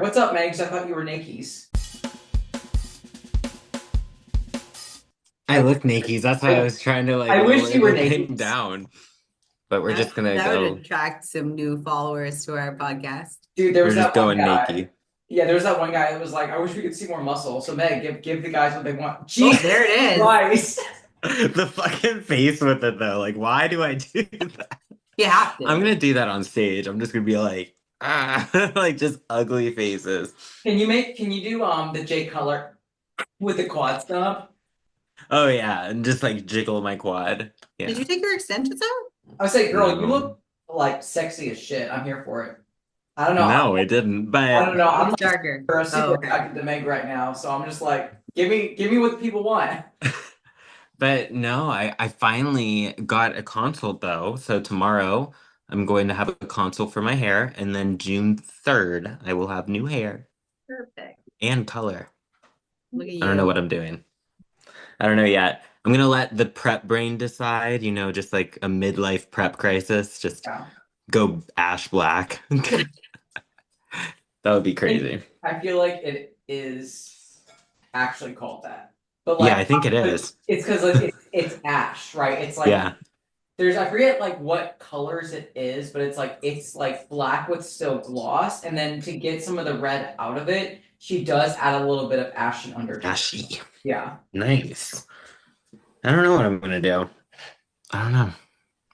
What's up, Megs? I thought you were Nikes. I look Nikes. That's why I I, was trying to I wish lower you were the thing Nikes. down. But we're just gonna That would go. attract some new followers to our podcast. Dude, there We're was just that one going guy. Nike. Yeah, there was that one guy that was like, I wish we could see more muscle. So Meg, give the guys what they want. Oh, Jesus there it is. Christ. The fucking face with it though. Like, why do I do that? You have I'm to. gonna do that on stage. I'm just gonna be like, like just ugly faces. Can you do the J color with the quad stuff? Oh yeah, and just like jiggle my quad. Did you Yeah. take your extensions out? I would say, girl, you No. look like sexy as shit. I'm here for it. I don't know. No, it didn't. I But don't know. I'm It's like darker. Oh, super okay. attracted to Meg right now, so I'm just like, give me what the people want. but no, I finally got a consult though. So tomorrow I'm going to have a consult for my hair, and then June 3rd I will have new hair Perfect. and color. Look at I don't know you. what I'm doing. I don't know yet. I'm gonna let the prep brain decide, just like a midlife prep crisis, just Yeah. go ash black. That would be think crazy. I feel like it is actually called that, but Yeah, like I think it but is. it's because like it's ash, right? It's like Yeah. there's I forget like what colors it is, but it's like black with still gloss, and then to get some of the red out of it, she does add a little bit of ashen undertone. Ashy. Yeah, Nice. I don't know what I'm gonna do. I don't know. I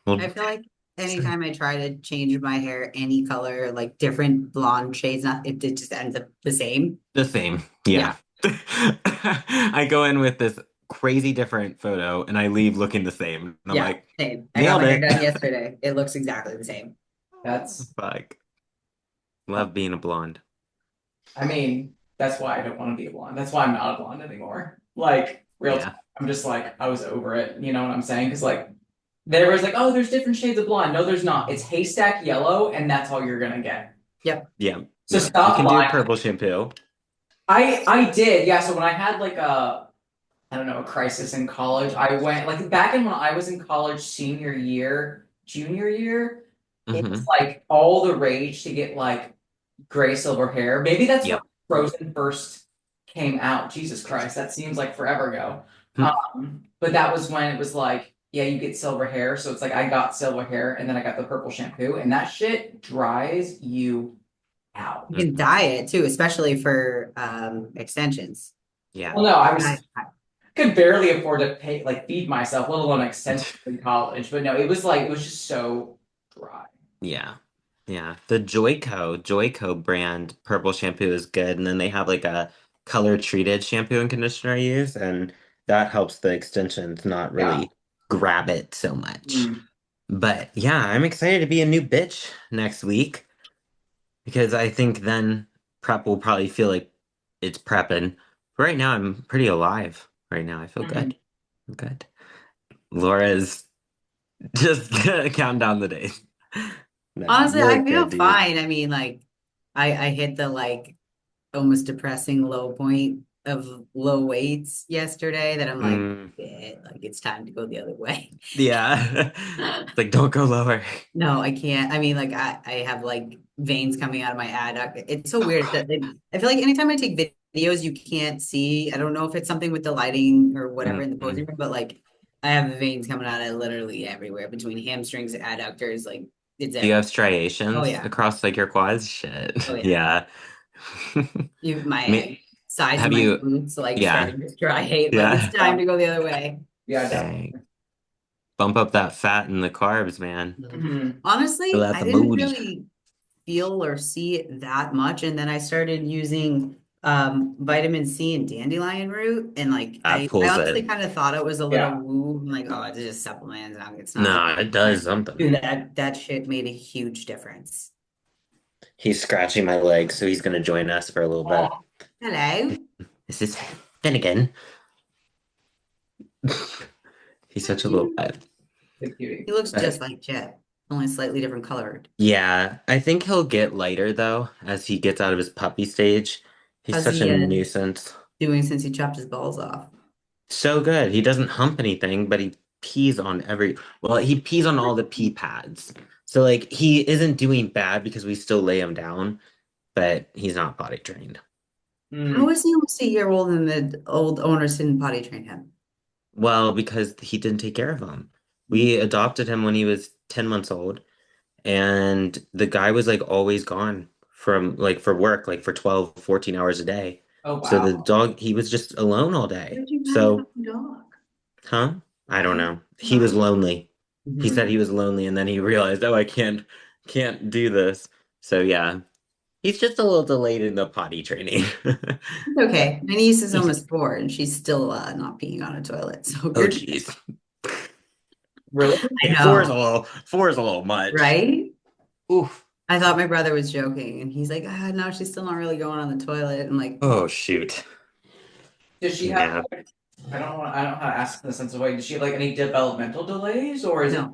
Well, feel like anytime I try to change my hair any color, like different blonde shades, not it just ends up the same. the same. Yeah, Yeah. I go in with this crazy different photo and I leave looking the same. And I'm yeah, like, same. I got nailed my hair it. done yesterday. It looks exactly the same. that's Fuck. Love being a blonde. I mean that's why I don't want to be a blonde. That's why I'm not a blonde anymore. Like real talk. Yeah. I'm just like I was over it. You know what I'm saying? Because like everybody's like, oh, there's different shades of blonde. No, there's not. It's haystack yellow, and that's all you're gonna get. Yep. Yeah. So No. You stop can do lying. purple shampoo. I did, yeah. So when I had like a I don't know a crisis in college, I went like back in when I was in college, senior year, junior year. It was Hmm. like all the rage to get like gray silver hair. Maybe that's when Yep. Frozen first came out. Jesus Christ, that seems like forever ago. Hmm. But that was when it was like, yeah, you get silver hair. So it's like I got silver hair and then I got the purple shampoo, and that shit dries you out. You can dye it too, especially for extensions. Yeah. Well, no, I was I, could barely afford to pay like feed myself, let alone extensions in college. But no, it was like it was just so dry. Yeah. Yeah. The Joico brand purple shampoo is good. And then they have like a color treated shampoo and conditioner I use, and that helps the extensions not Yeah. really grab it so much. Mm. But yeah, I'm excited to be a new bitch next week because I think then prep will probably feel like it's prepping. Right now, I'm pretty alive. Right now, I feel Mhm. good. I'm good. Laura's just counting down the days. No, honestly, you I look feel good, dude. fine. I mean, like I hit the like almost depressing low point of low weights yesterday that I'm like, Mm, like it's time to go the other way. yeah. It's like, don't go lower. No, I can't. I mean, like I have like veins coming out of my adduct. It's so weird that I feel like anytime I take videos, you can't see. I don't know if it's something with the lighting or whatever in the posing Mm-mm. room, but like I have veins coming out of literally everywhere between hamstrings, adductors, like it's Do you have everywhere. Oh striations yeah. across like your quads? Shit. Oh yeah. Yeah. My Me- sides of Have my you? glutes like Yeah. starting to striate. Like it's Yeah. time to go the other way. Yeah, Dang. definitely. Bump up that fat and the carbs, man. Mhm. Fill Honestly, out I the didn't booty. really feel or see it that much. And then I started using vitamin C and dandelion root. And like That I pulls honestly it. kind of thought it was a little Yeah. woo. I'm like, oh, it's just supplements. It's not like No, it does something. dude, that shit made a huge difference. He's scratching my leg, so he's gonna join us for a little bit. Oh, Hello. This is then again. He's Hi, such a little Jim. bit. the cutie. He looks just But like Jet, only slightly different colored. yeah, I think he'll get lighter though as he gets out of his puppy stage. He's How's such a he nuisance. doing since he chopped his balls off? So good. He doesn't hump anything, but he pees on he pees on all the pee pads. So like he isn't doing bad because we still lay him down. but he's not potty trained. How Mm. is he almost a year old and the old owners didn't potty train him? Well, because he didn't take care of him. We adopted him when he was 10 months old, and the guy was like always gone from like for work, like for 12, 14 hours a day. Oh So the wow. dog, he was just alone all Where day. did you buy a So, fucking dog? huh? I don't Where did know. you He buy? was lonely. He said Mhm. he was lonely and then he realized, oh, I can't do this. So yeah, he's just a little delayed in the potty training. It's But okay. My niece is almost 4 and she's still not peeing on a toilet. So oh you're good. geez. Really? I Four is know, a little much. right? Oof. I thought my brother was joking and he's like, no, she's still not really going on the toilet. I'm like, Oh shoot. Does she have Yeah. like, I don't know how to ask in the sense of way, does she have like any developmental delays or is it no,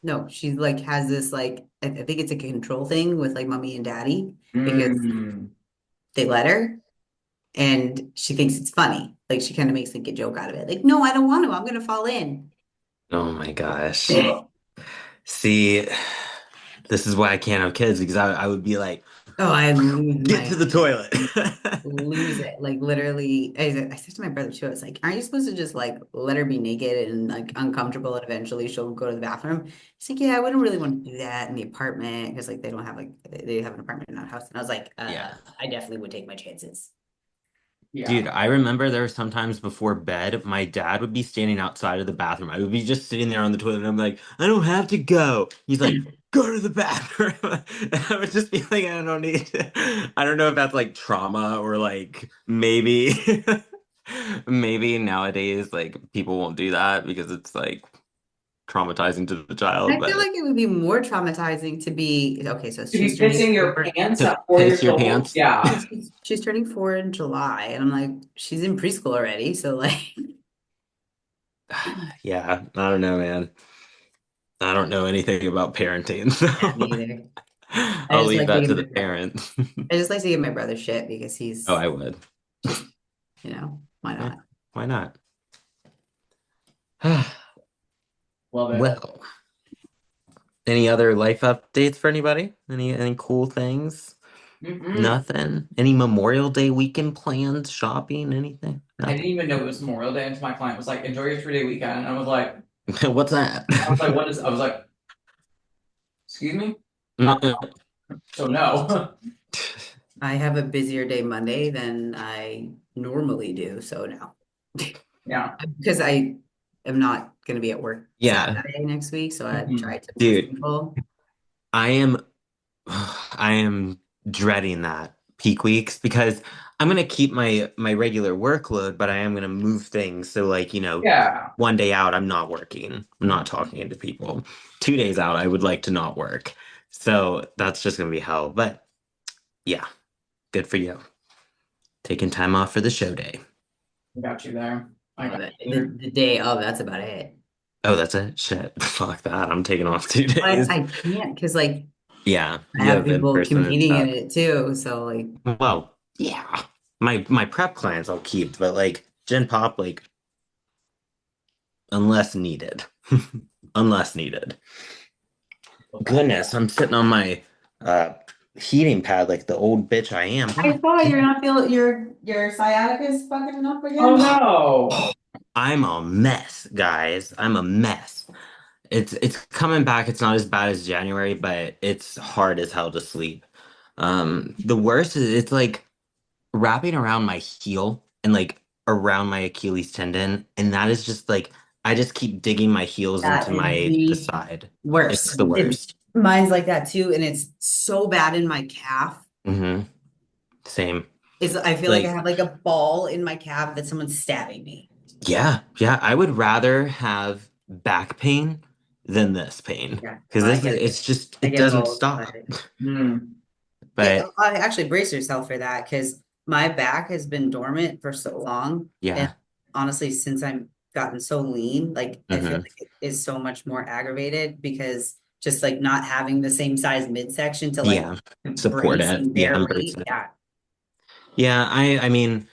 no. She's like has this like I think it's a control thing with like mommy and daddy because mm. they let her and she thinks it's funny. Like she kind of makes like a joke out of it. Like, no, I don't want to. I'm gonna fall in. Oh my gosh. See, this is why I can't have kids because I would be like, Oh, I lose get to my the toilet. lose it. Like literally, I said to my brother too, I was like, aren't you supposed to just like let her be naked and like uncomfortable and eventually she'll go to the bathroom? He's like, yeah, I wouldn't really want to do that in the apartment because like they don't have like they have an apartment in that house. And I was like, Yeah. I definitely would take my chances. Yeah. Dude, I remember there were sometimes before bed, my dad would be standing outside of the bathroom. I would be just sitting there on the toilet and I'm like, I don't have to go. He's like, go to the bathroom. And I would just be like, I don't need to. I don't know if that's like trauma or like maybe maybe nowadays like people won't do that because it's like traumatizing to the child, I feel but like it would be more traumatizing to be okay. So To be she's turning pissing your 4. pants to at four piss years your old? pants. Yeah. She's turning 4 in July, and I'm like, she's in preschool already. So like, Yeah, I don't know, man. I don't know anything about parenting, yeah, me so either. I I'll just leave like to that give to the my, parents. I just like to give my brother shit because Oh, he's I would. just, why Yeah, not? why not? Love it. Well, any other life updates for anybody? Any cool things? Mm-mm. Nothing? Any Memorial Day weekend plans, shopping, anything? I didn't Nothing. even know it was Memorial Day until my client was like, enjoy your 3 day weekend. And What's that? I was like, excuse me? Uh, so no. I have a busier day Monday than I normally do, so no, Yeah. because I am not going to be at work Yeah, Saturday next week, so I Mhm. tried to move dude, people. I am I am dreading that peak weeks because I'm gonna keep my regular workload, but I am gonna move things. So like, 1 day out, I'm not working. I'm not talking to people. 2 days out, I would like to not work. So that's just gonna be hell. But yeah, good for you. Taking time off for the show day. I got you there. I Oh, got that you there. the day of, that's about it. Oh, that's it? Shit. Fuck that. I'm taking off two But days. I can't because like Yeah, I you have have in people person and competing in stuff. it too. So like, Well, yeah. My prep clients I'll keep, but like Gen Pop, like unless needed. Unless needed. Goodness, I'm sitting on my uh heating pad like the old bitch I am. I God saw you're damn. not feeling your sciatica is fucking up Oh again. no. I'm a mess, guys. I'm a mess. It's coming back. It's not as bad as January, but it's hard as hell to sleep. The worst is it's like wrapping around my heel and like around my Achilles tendon, and that is just like I just keep digging my heels into That is the the side. It's worst. the worst. Mine's like that too, and it's so bad in my calf. Hmm. Same. Is I feel like I Like, have like a ball in my calf that someone's stabbing me. yeah, yeah, I would rather have back pain than this pain Yeah, because well, this it's just I it get doesn't both, stop. but Hmm. yeah, But I actually brace yourself for that because my back has been dormant for so long, and yeah, honestly, since I'm gotten so lean, like I feel hmm, like it is so much more aggravated because just like not having the same size midsection to like yeah, support brace it. and Yeah, bear embrace weight. it. Yeah, Yeah, I mean,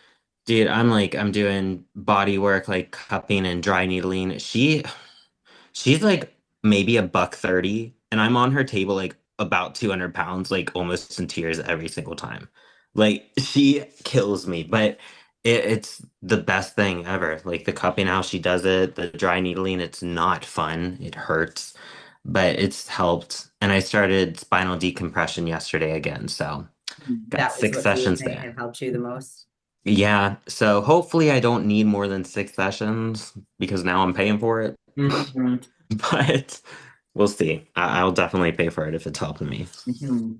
dude, I'm doing body work like cupping and dry needling. She's like maybe a buck 30, and I'm on her table like about 200 pounds, like almost in tears every single time. Like she kills me, but it's the best thing ever. Like the cupping, how she does it, the dry needling, it's not fun. It hurts, but it's helped. And I started spinal decompression yesterday again, so got That was six what you were sessions saying there. had helped you the most. Yeah, so hopefully I don't need more than 6 sessions because now I'm paying for it. Mhm. But we'll see. I'll definitely pay for it if it's helping me. Mhm.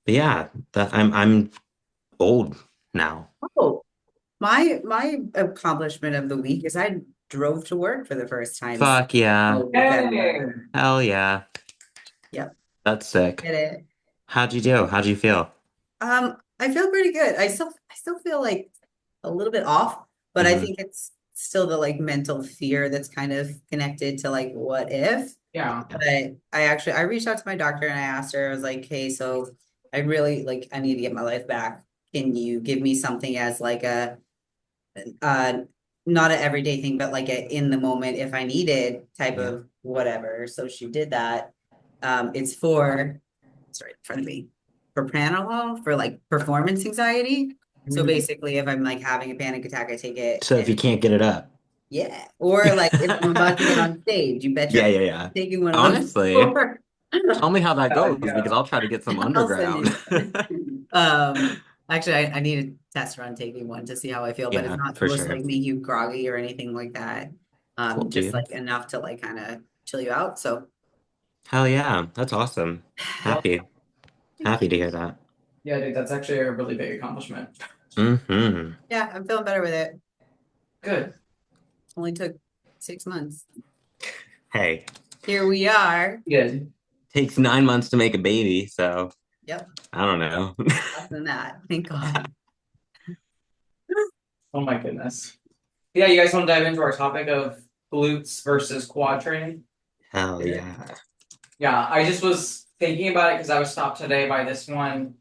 But yeah, I'm old now. Oh, my accomplishment of the week is I drove to work for the first time since Fuck yeah. November. Hey. Hell yeah. Yep, That's sick. did it. How'd you do? How'd you feel? I feel pretty good. I still feel like a little bit off, but I Hmm. think it's still the like mental fear that's kind of connected to like what if. Yeah. But I reached out to my doctor and I asked her, I was like, hey, so I really like I need to get my life back. Can you give me something as like a uh not an everyday thing, but like a in the moment if I needed type Yeah. of whatever. So she did that. It's for sorry, in front of me, propranolol for like performance anxiety. So Mhm. basically, if I'm like having a panic attack, I take it. So if you And can't get it up. yeah, or like if I'm about to get on stage, you bet Yeah, your yeah, yeah. taking one of those Honestly, before. tell me how that goes because Yeah. I'll try to get some I'll send underground. you one. Actually, I need a test run taking one to see how I feel, but it's Yeah, not for supposed to sure. like make you groggy or anything like that. Cool, Just dude. like enough to like kind of chill you out. So, Hell yeah. That's awesome. Well, Happy. thank Happy to you. hear that. yeah, dude, that's actually a really big accomplishment. Hmm. Yeah, I'm feeling better with it. Good. Only took 6 months. Hey, Here we are. Good. takes 9 months to make a baby, so Yep, I don't know. less than that. Thank God. Oh my goodness. Yeah, you guys want to dive into our topic of glutes versus quad training? Hell yeah. Yeah, I just was thinking about it because I was stopped today by this one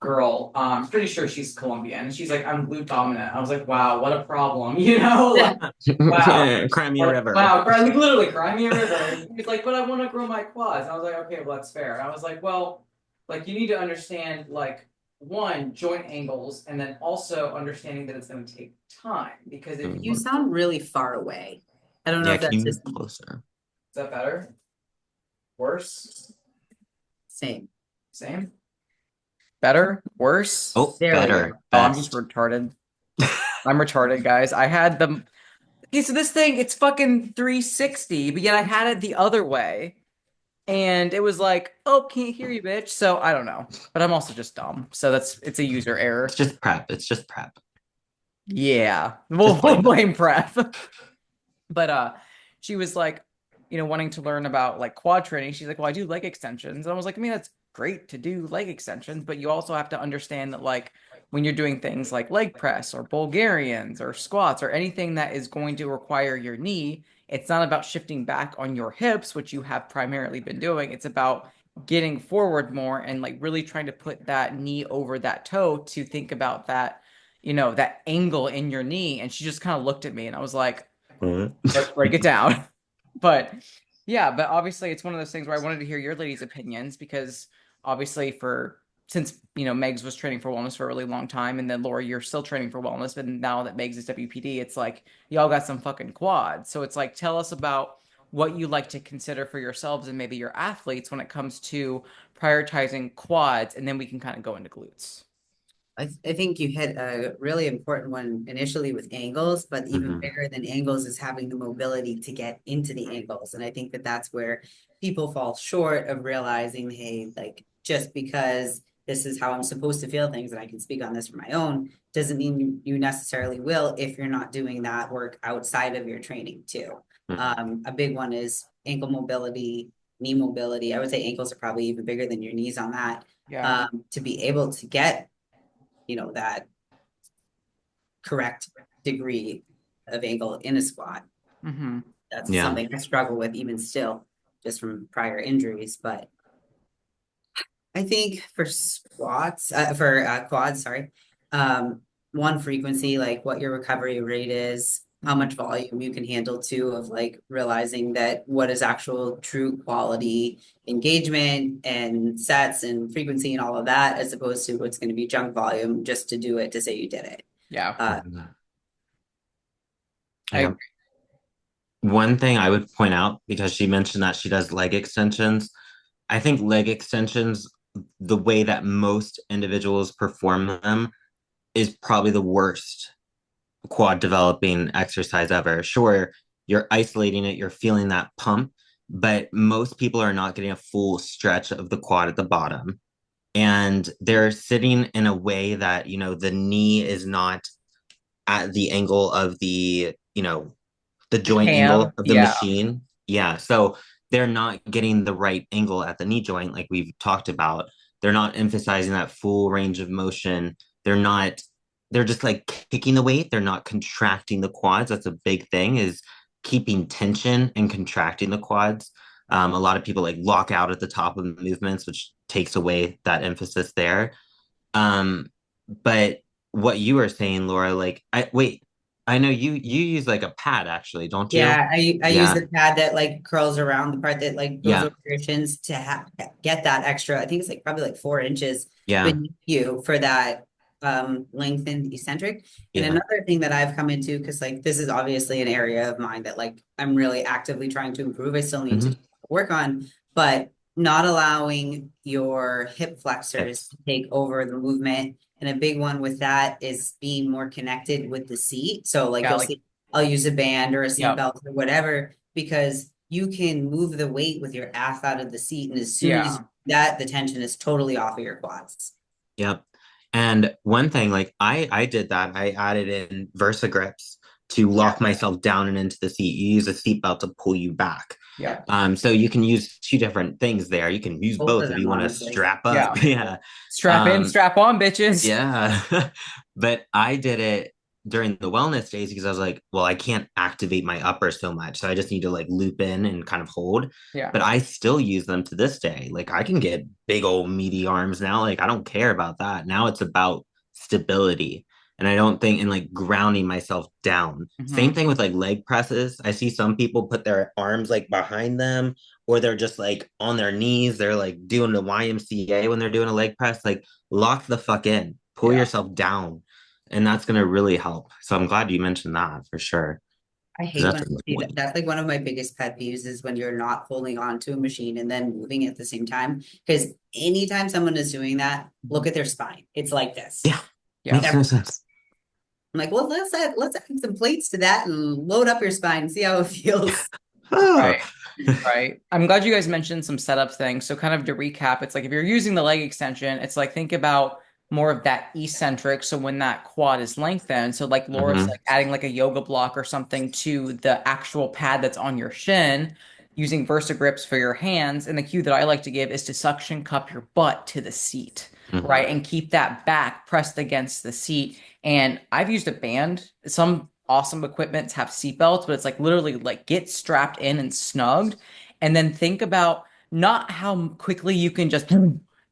girl. Pretty sure she's Colombian. And she's like, I'm glute dominant. I was like, wow, what a problem, Like, wow. Cry me a Like, river. wow, like literally cry me a river. And he's like, but I want to grow my quads. And I was like, okay, well, that's fair. And I was like, well, like you need to understand like one, joint angles, and then also understanding that it's going to take time. Because if You you Mhm. sound really far away. I don't know Yeah, if can that's you move just closer? is that better? Worse? same. Same? Better? Worse? Oh, There we better. go. Oh, I'm just Best. retarded. I'm retarded, guys. I had them. Okay, so this thing, it's fucking 360, but yet I had it the other way. And it was like, oh, can't hear you, bitch. So I don't know. But I'm also just dumb. So it's a user It's error. just prep. It's just prep. Yeah. Just We'll blame it. blame Pref. But she was like, wanting to learn about like quad training. She's like, well, I do leg extensions. And I was like, I mean, that's great to do leg extensions, but you also have to understand that like when you're doing things like leg press or Bulgarians or squats or anything that is going to require your knee, it's not about shifting back on your hips, which you have primarily been doing. It's about getting forward more and like really trying to put that knee over that toe to think about that, that angle in your knee. And she just kind of looked at me and I was like, What? let's break it down. But yeah, but obviously it's one of those things where I wanted to hear your ladies' opinions because obviously since Megs was training for wellness for a really long time, and then Laura, you're still training for wellness, but now that Megs is WPD, it's like y'all got some fucking quads. So it's like tell us about what you like to consider for yourselves and maybe your athletes when it comes to prioritizing quads, and then we can kind of go into glutes. I think you hit a really important one initially with angles, but even Hmm. bigger than angles is having the mobility to get into the angles. And I think that that's where people fall short of realizing, hey, like just because this is how I'm supposed to feel things, and I can speak on this for my own, doesn't mean you necessarily will if you're not doing that work outside of your training too. Hmm. A big one is ankle mobility, knee mobility. I would say ankles are probably even bigger than your knees on that. Yeah. To be able to get that correct degree of angle in a squat. Mm-hmm. That's Yeah. something I struggle with even still, just from prior injuries. But I think for squats, for quads, sorry, one frequency, like what your recovery rate is, how Mhm. much volume you can handle too, of like realizing that what is actual true quality engagement and sets and frequency and all of that, as opposed to what's going to be junk volume just to do it to say you did it. Yeah, Uh, Mhm. I Yeah. One thing I would point out, because she mentioned that she does leg extensions, I think leg extensions, the way that most individuals perform them, is probably the worst quad developing exercise ever. Sure, you're isolating it, you're feeling that pump, but most people are not getting a full stretch of the quad at the bottom. And they're sitting in a way that, the knee is not at the angle of the joint cam. angle of the Yeah, machine. Yeah. So they're not getting the right angle at the knee joint, like we've talked about. They're not emphasizing that full range of motion. They're not, they're just like kicking the weight. They're not contracting the quads. That's a big thing, is keeping tension and contracting the quads. A lot of people like lock out at the top of the movements, which takes away that emphasis there. But what you were saying, Laura, like I know you use like a pad actually, don't you? Yeah, I use Yeah, the pad that like curls around the part that like goes yeah, over your shins to get that extra. I think it's like probably like 4 inches yeah, beneath you for that lengthened eccentric. And yeah. another thing that I've come into, because like this is obviously an area of mine that like I'm really actively trying to improve. I still need to Mm-hmm. work on, but not allowing your hip flexors Hips. to take over the movement. And a big one with that is being more connected with the seat. So like yeah, you'll like see I'll use a band or a yeah, seatbelt or whatever, because you can move the weight with your ass out of the seat. And as soon as yeah, you do that, the tension is totally off of your quads. Yep. And one thing, like I did that. I added in Versa grips to Yeah. lock myself down and into the seat. You use a seatbelt to pull you back. yeah, So you can use two different things there. You can use Both both of if them, you want to honestly. strap up. yeah. Yeah. Strap in, Um, strap on, bitches. Yeah. But I did it during the wellness days because I was like, well, I can't activate my upper so much. So I just need to like loop in and kind of hold. Yeah. But I still use them to this day. Like I can get big old meaty arms now. Like I don't care about that. Now it's about stability. And I don't think in like grounding myself down. Hmm. Same thing with like leg presses. I see some people put their arms like behind them, or they're just like on their knees. They're like doing the YMCA when they're doing a leg press. Like lock the fuck in, pull Yeah. yourself down, and that's going to really help. So I'm glad you mentioned that for sure, I because hate that's when a I good see that. one. That's like one of my biggest pet peeves is when you're not holding on to a machine and then moving at the same time. Because anytime someone is doing that, look at their spine. It's like this. Yeah, Yeah. makes no Every, sense. I'm like, well, let's add some plates to that and load up your spine and see how it feels. Oh. Right. Right. I'm glad you guys mentioned some setup things. So kind of to recap, it's like if you're using the leg extension, it's like think about more of that eccentric. So when that quad is lengthened, so like Laura's Hmm. like adding like a yoga block or something to the actual pad that's on your shin, using Versa grips for your hands. And the cue that I like to give is to suction cup your butt to the seat, Hmm. right? And keep that back pressed against the seat. And I've used a band. Some awesome equipments have seat belts, but it's like literally like get strapped in and snugged. And then think about not how quickly you can just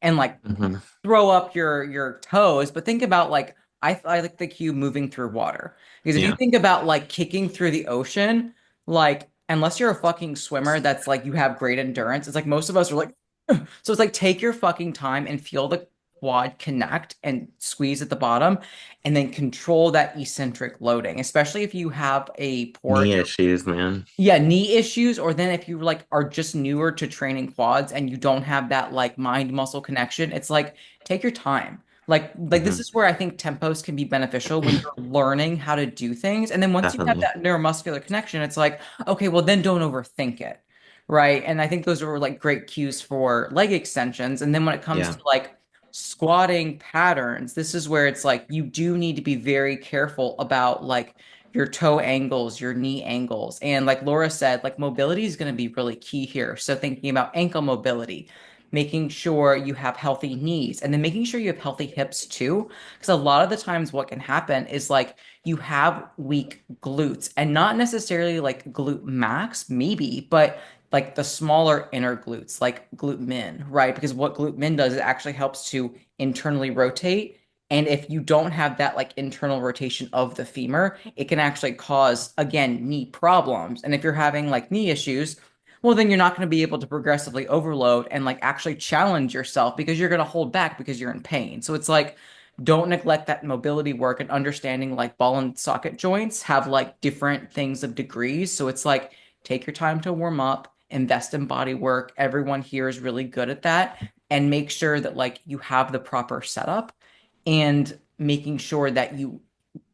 and like Hmm. throw up your toes, but think about like I like the cue moving through water. Because if you Yeah, think about like kicking through the ocean, like unless you're a fucking swimmer that's like you have great endurance, it's like most of us are like so it's like take your fucking time and feel the quad connect and squeeze at the bottom and then control that eccentric loading, especially if you have a poor knee issues, man. yeah, knee issues, or then if you like are just newer to training quads and you don't have that like mind muscle connection, it's like take your time. Like this Hmm. is where I think tempos can be beneficial when you're learning how to do things. And then once you have Definitely. that neuromuscular connection, it's like, okay, well then don't overthink it. Right. And I think those are like great cues for leg extensions. And then when it comes Yeah, to like squatting patterns, this is where it's like you do need to be very careful about like your toe angles, your knee angles. And like Laura said, like mobility is going to be really key here. So thinking about ankle mobility, making sure you have healthy knees, and then making sure you have healthy hips too. Because a lot of the times what can happen is like you have weak glutes and not necessarily like glute max, maybe, but like the smaller inner glutes, like glute min, right? Because what glute min does, it actually helps to internally rotate And if you don't have that like internal rotation of the femur, it can actually cause, again, knee problems. And if you're having like knee issues, well, then you're not going to be able to progressively overload and like actually challenge yourself because you're going to hold back because you're in pain. So it's like, don't neglect that mobility work and understanding like ball and socket joints have like different things of degrees. So it's like, take your time to warm up, invest in body work. Everyone here is really good at that. And make sure that like you have the proper setup and making sure that you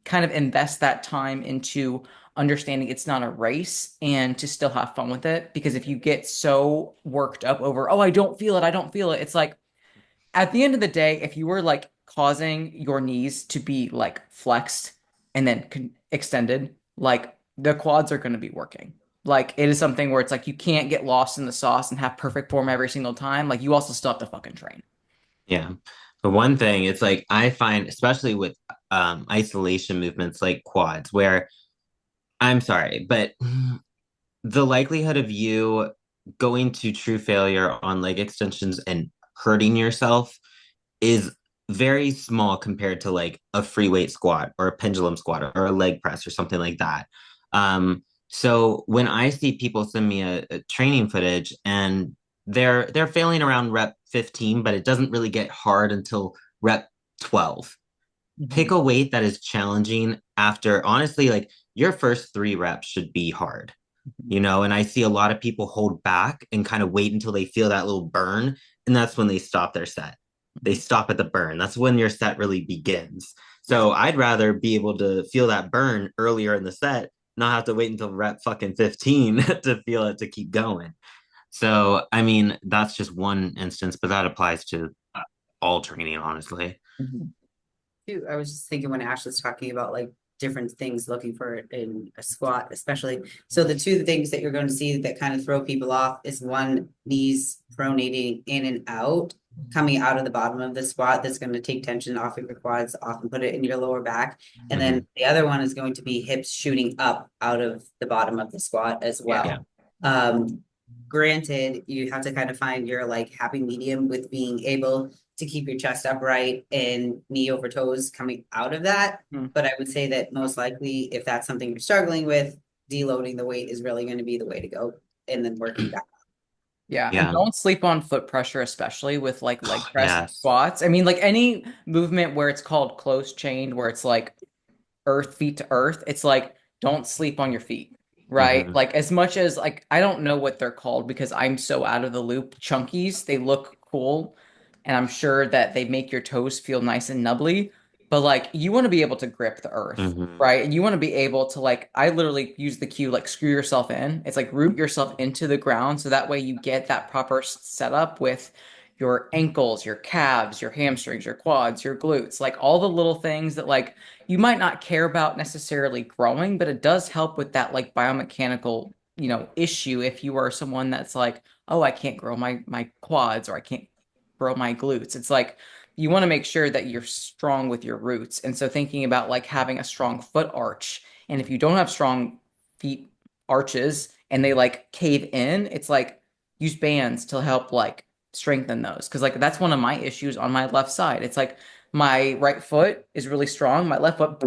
kind of invest that time into understanding it's not a race and to still have fun with it. Because if you get so worked up over, oh, I don't feel it, I don't feel it, it's like at the end of the day, if you were like causing your knees to be like flexed and then extended, like the quads are going to be working. Like it is something where it's like you can't get lost in the sauce and have perfect form every single time. Like you also still have to fucking train. Yeah. But one thing, it's like I find, especially with isolation movements like quads, where I'm sorry, but the likelihood of you going to true failure on leg extensions and hurting yourself is very small compared to like a free weight squat or a pendulum squat or a leg press or something like that. So when I see people send me a training footage and they're failing around rep 15, but it doesn't really get hard until rep 12. Pick Mhm. a weight that is challenging after honestly, like your first 3 reps should be hard, Mhm. you know, and I see a lot of people hold back and kind of wait until they feel that little burn, and that's when they stop their set. They stop at the burn. That's when your set really begins. Yeah. So I'd rather be able to feel that burn earlier in the set, not have to wait until rep fucking 15 to feel it to keep going. So I mean, that's just one instance, but that applies to all training, honestly. Mhm. I was just thinking when Ash was talking about like different things looking for in a squat, especially. So the two things that you're going to see that kind of throw people off is one, knees pronating in and out, coming out of the bottom of the squat. That's going to take tension off of your quads, off and put it in your lower back. And Hmm. then the other one is going to be hips shooting up out of the bottom of the squat as Yeah. Yeah. well. Um, Granted, you have to kind of find your like happy medium with being able to keep your chest upright and knee over toes coming out of that. Mhm. But I would say that most likely, if that's something you're struggling with, deloading the weight is really going to be the way to go, and then working back. Yeah, and Yeah. don't sleep on foot pressure, especially with like leg press and Yes. squats. I mean, like any movement where it's called close chained, where it's like earth feet to earth, it's like don't sleep on your feet, right? Hmm. Like as much as like I don't know what they're called because I'm so out of the loop. Chunkies, they look cool, and I'm sure that they make your toes feel nice and nubbly, but like you want to be able to grip the earth, Hmm. right? And you want to be able to like I literally use the cue like screw yourself in. It's like root yourself into the ground so that way you get that proper setup with your ankles, your calves, your hamstrings, your quads, your glutes, like all the little things that like you might not care about necessarily growing, but it does help with that like biomechanical, issue if you are someone that's like, oh, I can't grow my quads or I can't grow my glutes. It's like you want to make sure that you're strong with your roots. And so thinking about like having a strong foot arch, and if you don't have strong feet arches and they like cave in, it's like use bands to help like strengthen those. Cause like that's one of my issues on my left side. It's like my right foot is really strong. My left foot,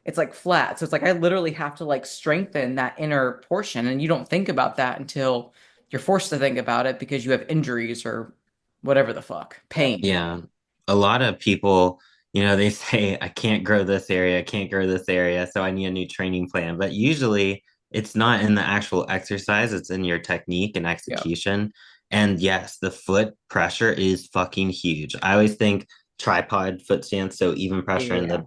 it's like flat. So it's like I literally have to like strengthen that inner portion. And you don't think about that until you're forced to think about it because you have injuries or whatever the fuck, Yep. pain. Yeah. A lot of people, they say, I can't grow this area, I can't grow this area, so I need a new training plan. But usually it's not in the actual exercise, it's in your technique and Yeah. execution. And yes, the foot pressure is fucking huge. I always think tripod foot stance, so even pressure in Yeah. the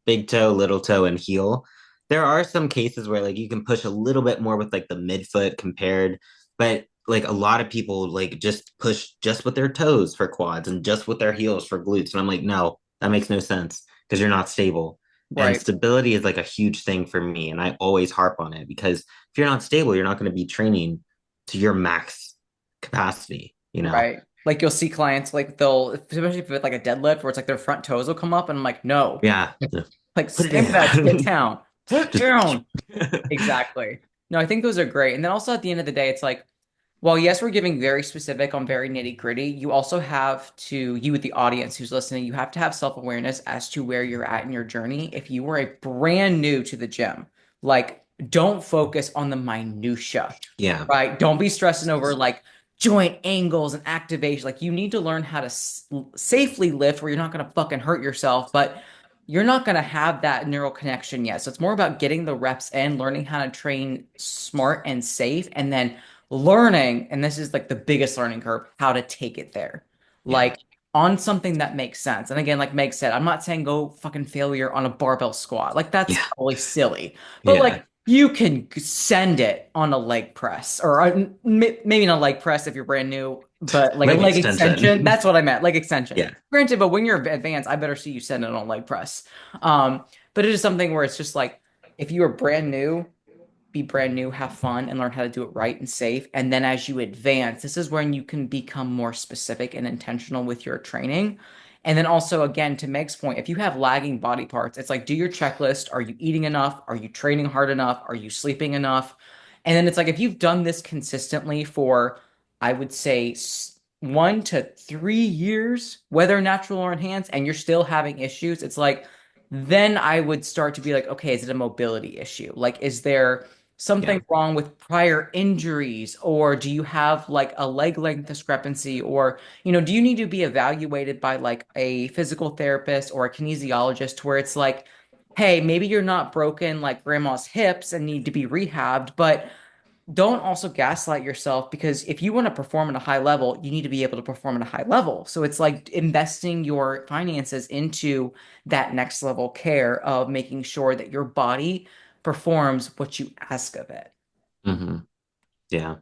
big toe, little toe, and heel. There are some cases where like you can push a little bit more with like the midfoot compared, but like a lot of people like just push just with their toes for quads and just with their heels for glutes. And I'm like, no, that makes no sense because you're not stable. And Right. stability is like a huge thing for me. And I always harp on it because if you're not stable, you're not going to be training to your max capacity, you know? Right. Like you'll see clients like they'll especially if it's like a deadlift where it's like their front toes will come up and I'm like, no, Yeah. like Put it stamp that shit in. down. Put it Just down. Exactly. No, I think those are great. And then also at the end of the day, it's like While yes, we're giving very specific on very nitty gritty, you also have to, you with the audience who's listening, you have to have self-awareness as to where you're at in your journey. If you were a brand new to the gym, like don't focus on the minutia, Yeah. right? Don't be stressing over like joint angles and activation. Like you need to learn how to safely lift where you're not going to fucking hurt yourself, but you're not going to have that neural connection yet. So it's more about getting the reps in, learning how to train smart and safe, and then learning, and this is like the biggest learning curve, how to take it there. Yeah. Like on something that makes sense. And again, like Meg said, I'm not saying go fucking failure on a barbell squat. Like that's Yeah. probably silly. But Yeah. like you can send it on a leg press or maybe not a leg press if you're brand new, but like a Leg leg extension. extension. That's what I meant, leg extension. Yeah. Granted, but when you're advanced, I better see you send it on leg press. But it is something where it's just like if you are brand new, be brand new, have fun, and learn how to do it right and safe. And then as you advance, this is when you can become more specific and intentional with your training. And then also, again, to Meg's point, if you have lagging body parts, it's like do your checklist. Are you eating enough? Are you training hard enough? Are you sleeping enough? And then it's like if you've done this consistently for, I would say, 1 to 3 years, whether natural or enhanced, and you're still having issues, it's like then I would start to be like, okay, is it a mobility issue? Like, is there Yeah. something wrong with prior injuries, or do you have like a leg length discrepancy, or do you need to be evaluated by like a physical therapist or a kinesiologist where it's like, hey, maybe you're not broken like grandma's hips and need to be rehabbed, but don't also gaslight yourself because if you want to perform at a high level, you need to be able to perform at a high level. So it's like investing your finances into that next level care of making sure that your body performs what you ask of it. Hmm. Yeah.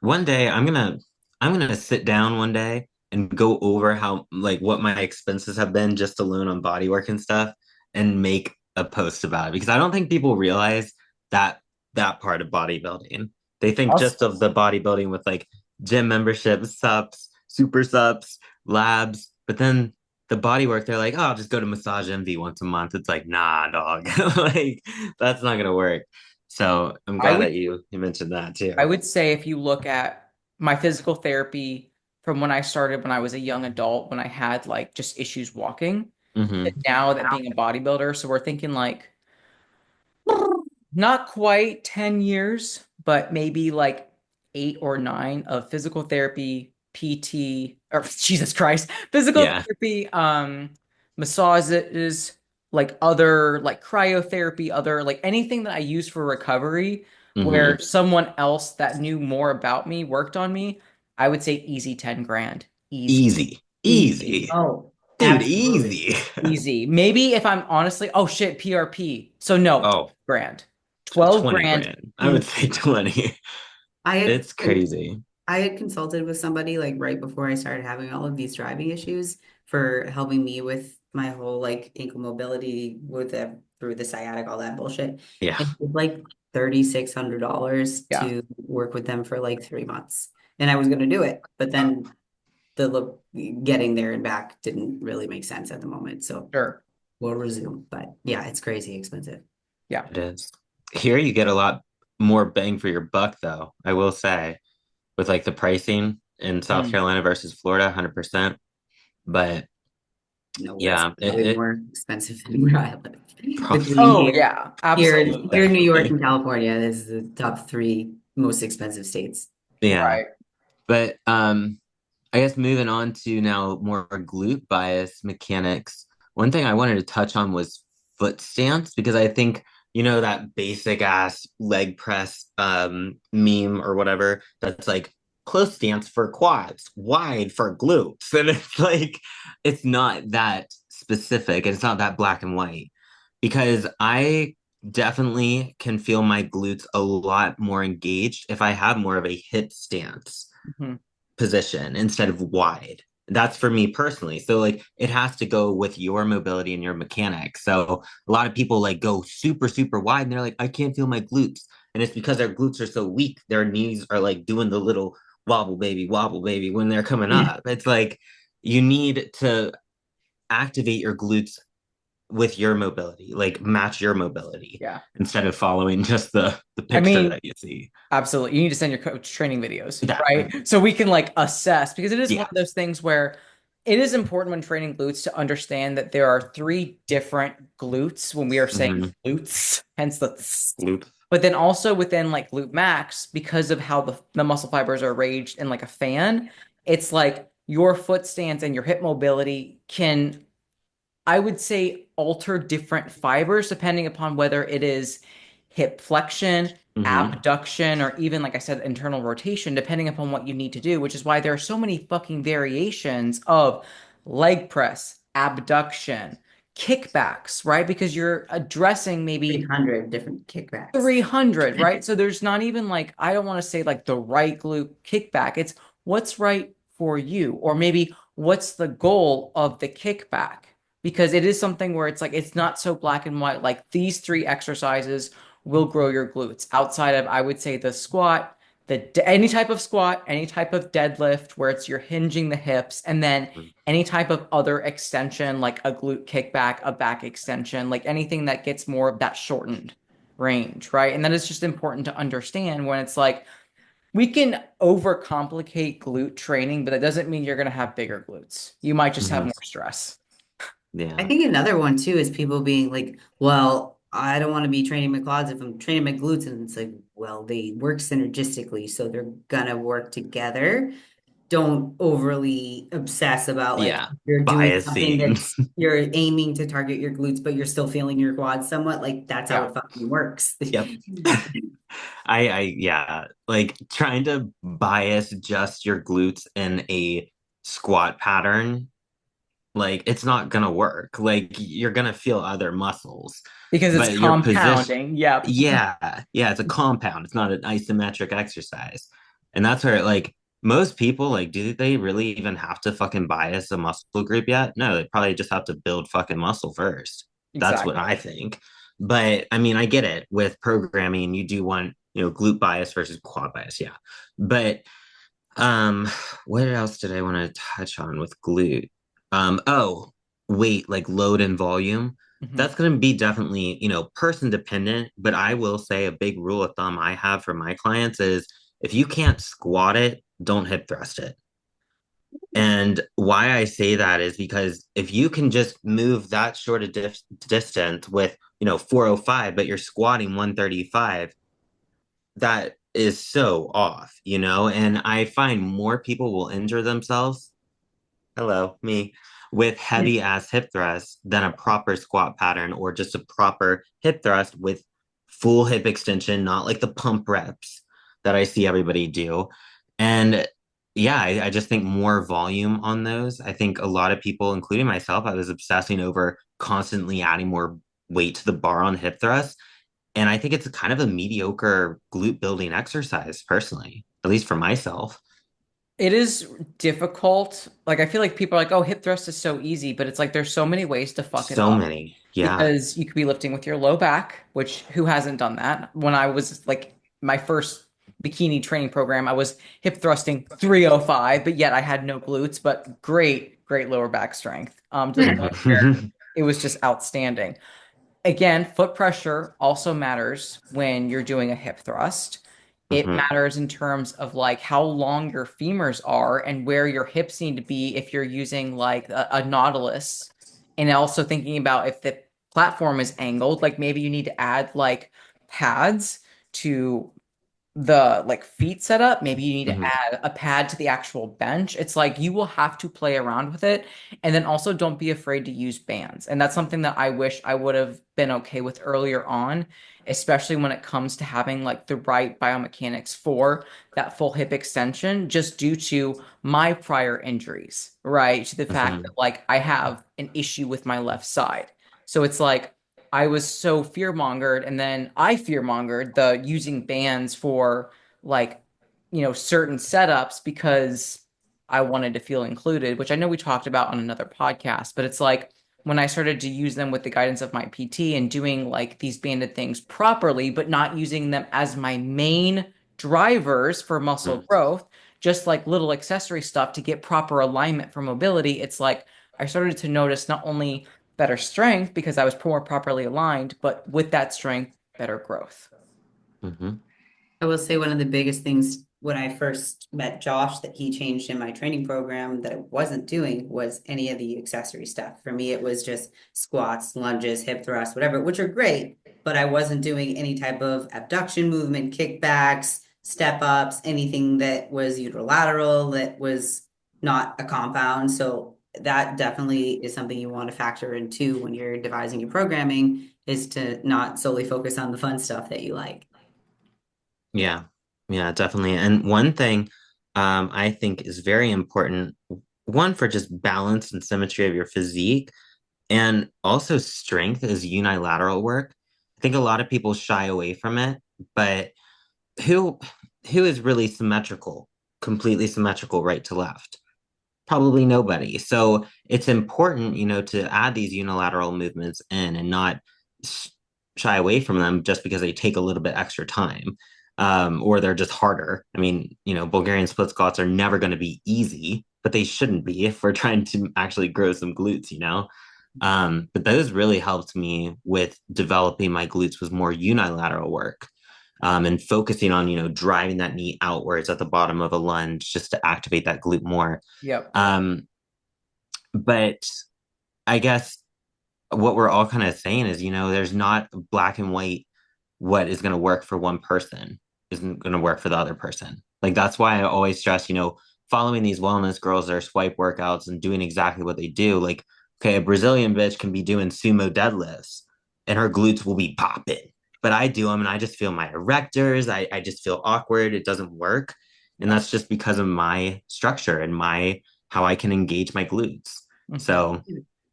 One day I'm gonna sit down one day and go over how like what my expenses have been just alone on bodywork and stuff and make a post about it because I don't think people realize that that part of bodybuilding. They think Also, just of the bodybuilding with like gym memberships, subs, super subs, labs, but then the bodywork, they're like, oh, I'll just go to Massage Envy once a month. It's like, nah, dog. Like that's not gonna work. So I'm I glad would that you mentioned that I too. would say if you look at my physical therapy from when I started when I was a young adult, when I had like just issues walking, and Hmm. now that being a bodybuilder, so we're thinking like not quite 10 years, but maybe like 8 or 9 of physical therapy, PT, or Jesus Christ, physical Yeah. therapy, massages, like other like cryotherapy, other like anything that I use for recovery where Hmm. someone else that knew more about me worked on me, I would say easy 10 grand. Easy. Easy. Easy. Easy. Oh, Dude, absolutely. easy. Easy. Maybe if I'm honestly, oh shit, PRP. So no, 12 Oh, grand. 12 20 grand. grand. I would say Easy. 20. I had It's crazy. I had consulted with somebody like right before I started having all of these driving issues for helping me with my whole like ankle mobility with the through the sciatic, all that bullshit. Yeah. And it was like $3,600 Yeah, to work with them for like 3 months. And I was gonna do it, but then the look getting there and back didn't really make sense at the moment. So sure. we'll resume. But yeah, it's crazy expensive. Yeah. It is. Here you get a lot more bang for your buck, though, I will say, with like the pricing in South Mm. Carolina versus Florida, 100%. But Nowhere is yeah, probably more expensive than where I live. Between probably, Oh, here, yeah, absolutely. here in New York definitely. and California, this is the top three most expensive states. Yeah. Right. But I guess moving on to now more glute bias mechanics. One thing I wanted to touch on was foot stance because I think that basic ass leg press meme or whatever that's like close stance for quads, wide for glutes. And it's like it's not that specific and it's not that black and white because I definitely can feel my glutes a lot more engaged if I have more of a hip stance Mhm. position instead of wide. That's for me personally. So like it has to go with your mobility and your mechanics. So a lot of people like go super, super wide and they're like, I can't feel my glutes. And it's because their glutes are so weak. Their knees are like doing the little wobble baby when they're coming up. It's like you need to activate your glutes with your mobility, like match your mobility Yeah. instead of following just the I picture mean, that you see. absolutely. You need to send your coach training videos, Exactly. right? So we can like assess because it is one Yeah. of those things where it is important when training glutes to understand that there are three different glutes when we are saying Hmm. glutes, hence the Loop. but then also within like glute max, because of how the muscle fibers are arranged in like a fan, it's like your foot stance and your hip mobility can, I would say, alter different fibers depending upon whether it is hip flexion, Hmm. abduction, or even, like I said, internal rotation, depending upon what you need to do, which is why there are so many fucking variations of leg press, abduction, kickbacks, right? Because you're addressing maybe 300 different kickbacks. 300, right? So there's not even like, I don't want to say like the right glute kickback. It's what's right for you, or maybe what's the goal of the kickback? Because it is something where it's like, it's not so black and white. Like these three exercises will grow your glutes outside of, I would say, the squat, any type of squat, any type of deadlift where it's you're hinging the hips, and then any type of other extension, like a glute kickback, a back extension, like anything that gets more of that shortened range, right? And that is just important to understand when it's like we can overcomplicate glute training, but that doesn't mean you're going to have bigger glutes. You might just have Hmm. more stress. I Yeah. think another one too is people being like, well, I don't want to be training my quads if I'm training my glutes. And it's like, well, they work synergistically, so they're gonna work together. Don't overly obsess about like Yeah. you're doing something Biasing. that's you're aiming to target your glutes, but you're still feeling your quads somewhat. Like that's how Yeah. it fucking works. Yep. Yeah, like trying to bias just your glutes in a squat pattern, like it's not gonna work. Like you're gonna feel other muscles, Because it's but your position, compounding. Yep. yeah, it's a compound. It's not an isometric exercise, and that's where like most people like, do they really even have to fucking bias a muscle group yet? No, they probably just have to build fucking muscle first. That's what I Exactly. think. But I mean, I get it. With programming, you do want, glute bias versus quad bias, yeah. But um, what else did I want to touch on with glute? Oh, weight, like load and volume. Mhm. That's going to be definitely, person dependent. But I will say a big rule of thumb I have for my clients is if you can't squat it, don't hip thrust it. And why I say that is because if you can just move that short a distance with, 405, but you're squatting 135, that is so off, and I find more people will injure themselves. Hello, me, with heavy ass hip thrusts than a proper squat pattern or just a proper hip thrust with full hip extension, not like the pump reps that I see everybody do. And yeah, I just think more volume on those. I think a lot of people, including myself, I was obsessing over constantly adding more weight to the bar on hip thrust. And I think it's kind of a mediocre glute building exercise, personally, at least for myself. It is difficult. Like I feel like people are like, "Oh, hip thrust is so easy," but it's like there's so many ways to fuck it So up many. Yeah. because you could be lifting with your low back, which who hasn't done that? When I was like my first bikini training program, I was hip thrusting 305, but yet I had no glutes, but great lower back strength. To the point where Mhm. it was just outstanding. Again, foot pressure also matters when you're doing a hip thrust. It Mhm. matters in terms of like how long your femurs are and where your hips need to be if you're using like a Nautilus. And also thinking about if the platform is angled, like maybe you need to add like pads to the like feet setup. Maybe you need to Mhm. add a pad to the actual bench. It's like you will have to play around with it. And then also don't be afraid to use bands. And that's something that I wish I would have been okay with earlier on, especially when it comes to having like the right biomechanics for that full hip extension, just due to my prior injuries, right? To the fact that Mhm. like I have an issue with my left side. So it's like I was so fear mongered, and then I fear mongered the using bands for like, certain setups because I wanted to feel included, which I know we talked about on another podcast, but it's like when I started to use them with the guidance of my PT and doing like these banded things properly, but not using them as my main drivers for muscle Mhm. growth, just like little accessory stuff to get proper alignment for mobility. It's like I started to notice not only better strength because I was more properly aligned, but with that strength, better growth. Hmm. I will say one of the biggest things when I first met Josh that he changed in my training program that I wasn't doing was any of the accessory stuff. For me, it was just squats, lunges, hip thrusts, whatever, which are great, but I wasn't doing any type of abduction movement, kickbacks, step ups, anything that was unilateral, that was not a compound. So that definitely is something you want to factor in too when you're devising your programming, is to not solely focus on the fun stuff that you like. Yeah, yeah, definitely. And one thing I think is very important, one for just balance and symmetry of your physique, and also strength is unilateral work. I think a lot of people shy away from it, but who who is really symmetrical, completely symmetrical right to left? Probably nobody. So it's important, to add these unilateral movements in and not sh- shy away from them just because they take a little bit extra time, or they're just harder. I mean, Bulgarian split squats are never going to be easy, but they shouldn't be if we're trying to actually grow some glutes. But those really helped me with developing my glutes was more unilateral work, and focusing on, driving that knee outwards at the bottom of a lunge just to activate that glute more. Yep. Um, but I guess what we're all kind of saying is, there's not black and white what is going to work for one person isn't going to work for the other person. Like that's why I always stress, following these wellness girls, their swipe workouts and doing exactly what they do. Like, okay, a Brazilian bitch can be doing sumo deadlifts and her glutes will be popping. But I do them and I just feel my erectors. I just feel awkward. It doesn't work. And Yeah. that's just because of my structure and my how I can engage my glutes. Mhm. So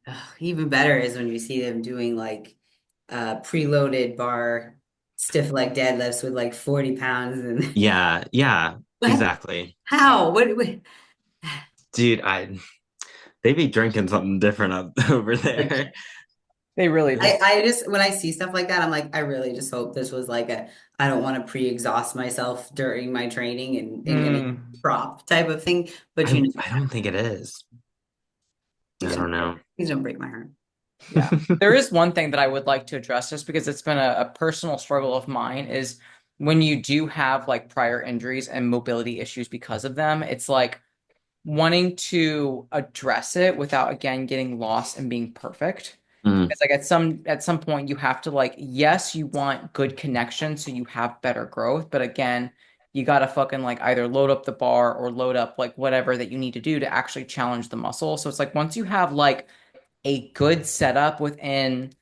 Ugh, even better is when you see them doing like preloaded bar stiff leg deadlifts with like 40 pounds and yeah, yeah, what? exactly. How? What? Dude, they be drinking something different over Like, there. They really do. I just when I see stuff like that, I'm like, I really just hope this was like a I don't want to pre-exhaust myself during my training and gonna Mm. prop type of thing. But I don't think it is. please I don't don't know. please don't break my heart. Yeah. There is one thing that I would like to address just because it's been a personal struggle of mine is when you do have like prior injuries and mobility issues because of them, it's like wanting to address it without again getting lost and being perfect. Mm, Because like at some point you have to like, yes, you want good connection so you have better growth, but again, you gotta fucking like either load up the bar or load up like whatever that you need to do to actually challenge the muscle. So it's like once you have like a good setup within,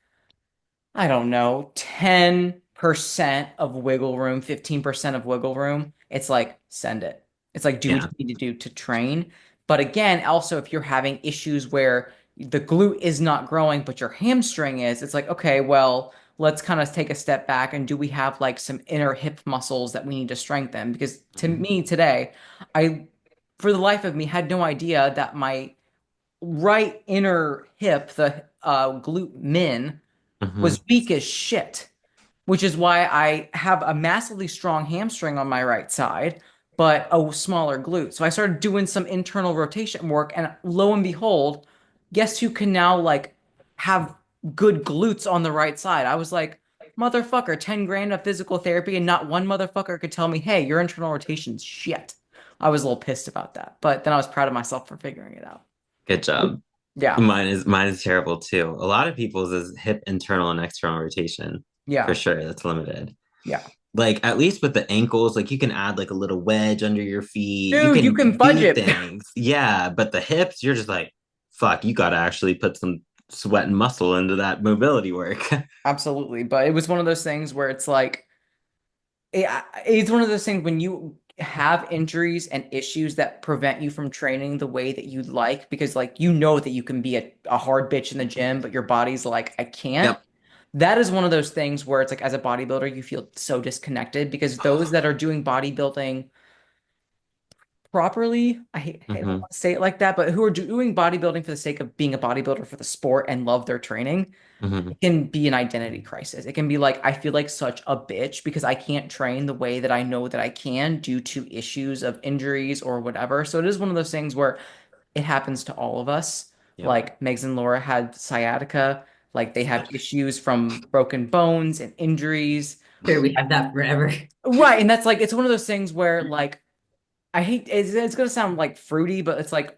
I don't know, 10% of wiggle room, 15% of wiggle room, it's like send it. It's like do what yeah, you need to do to train. But again, also if you're having issues where the glute is not growing, but your hamstring is, it's like, okay, well, let's kind of take a step back and do we have like some inner hip muscles that we need to strengthen? Because to mhm, me today, I, for the life of me, had no idea that my right inner hip, the glute min, mhm, was weak as shit, which is why I have a massively strong hamstring on my right side, but a smaller glute. So I started doing some internal rotation work, and lo and behold, guess who can now like have good glutes on the right side? I was like, motherfucker, 10 grand of physical therapy, and not one motherfucker could tell me, hey, your internal rotation's shit. I was a little pissed about that, but then I was proud of myself for figuring it out. good job. Yeah, Mine is terrible too. A lot of people's is hip internal and external rotation for yeah, sure. That's limited. yeah. Like at least with the ankles, like you can add like a little wedge under your feet. You Dude, you can can do budget. things. Yeah, but the hips, you're just like, fuck, you gotta actually put some sweat and muscle into that mobility work. Absolutely. But it was one of those things where it's like, it's one of those things when you have injuries and issues that prevent you from training the way that you'd like, because like you know that you can be a hard bitch in the gym, but your body's like, I can't. Yep. That is one of those things where it's like as a bodybuilder, you feel so disconnected because those that are doing bodybuilding properly, I don't Hmm. want to say it like that, but who are doing bodybuilding for the sake of being a bodybuilder for the sport and love their training, Hmm. it can be an identity crisis. It can be like, I feel like such a bitch because I can't train the way that I know that I can due to issues of injuries or whatever. So it is one of those things where it happens to all of us. Yep. Like Megs and Laura had sciatica, like they have issues from broken bones and injuries. Sure, we have that forever. Right, and that's like it's one of those things where like I hate it's gonna sound like fruity, but it's like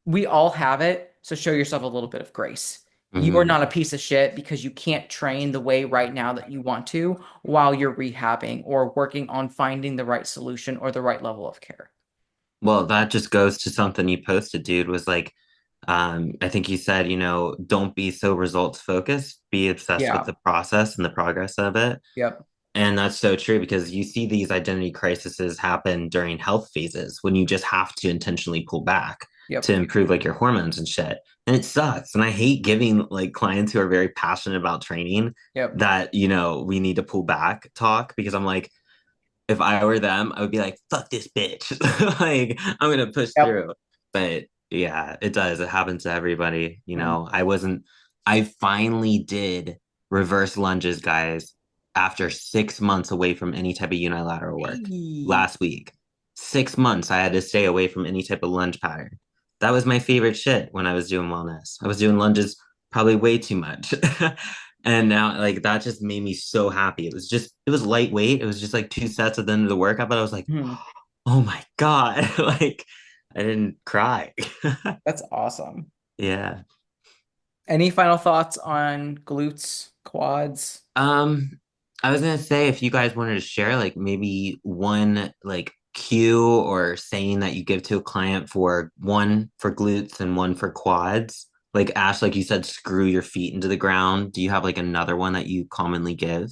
we all have it, so show yourself a little bit of grace. You are Hmm. not a piece of shit because you can't train the way right now that you want to while you're rehabbing or working on finding the right solution or the right level of care. Well, that just goes to something you posted, dude, was like, I think you said, don't be so results focused, be obsessed with Yeah. the process and the progress of it. Yep. And that's so true because you see these identity crises happen during health phases when you just have to intentionally pull back to Yep. improve like your hormones and shit. And it sucks. And I hate giving like clients who are very passionate about training Yep. that, we need to pull back talk because I'm like, if I were them, I would be like, fuck this bitch. Like, I'm gonna push Yep. through. But yeah, it does. It happens to everybody. Mm. I finally did reverse lunges, guys, after 6 months away from any type of unilateral work Hey. last week. 6 months I had to stay away from any type of lunge pattern. That was my favorite shit when I was doing wellness. I was doing lunges probably way too much. And now, like, that just made me so happy. It was lightweight. It was just like 2 sets at the end of the workout, but I was like, Hmm. oh my God. Like, I didn't cry. That's awesome. Yeah. Any final thoughts on glutes, quads? Um, I was gonna say if you guys wanted to share like maybe one like cue or saying that you give to a client for one for glutes and one for quads. Like Ash, like you said, screw your feet into the ground. Do you have like another one that you commonly give?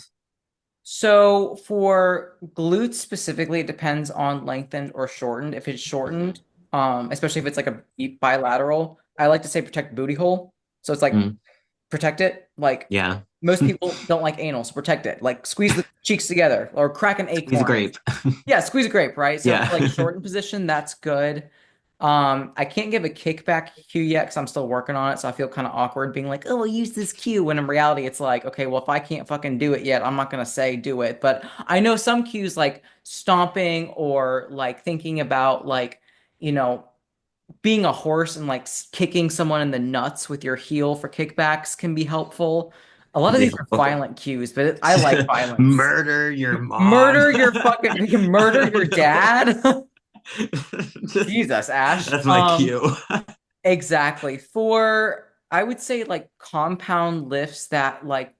So for glutes specifically, it depends on lengthened or shortened. If it's Hmm. shortened, especially if it's like a bilateral, I like to say protect booty hole. So it's like Mm, protect it. Like yeah. most people don't like anal, so protect it. Like squeeze the cheeks together or crack an Squeeze a acorn. grape. Yeah, squeeze a grape, right? So for Yeah. like shortened position, that's good. I can't give a kickback cue yet because I'm still working on it, so I feel kind of awkward being like, "Oh, I'll use this cue." When in reality, it's like, okay, well, if I can't fucking do it yet, I'm not gonna say do it. But I know some cues like stomping or like thinking about like, you know, being a horse and like kicking someone in the nuts with your heel for kickbacks can be helpful. A lot of these Yeah. are violent cues, but I like violence. Murder your mom. Murder your fucking, we can murder your dad. Just Jesus, Ash. that's my cue. Exactly. For I would say like compound lifts that like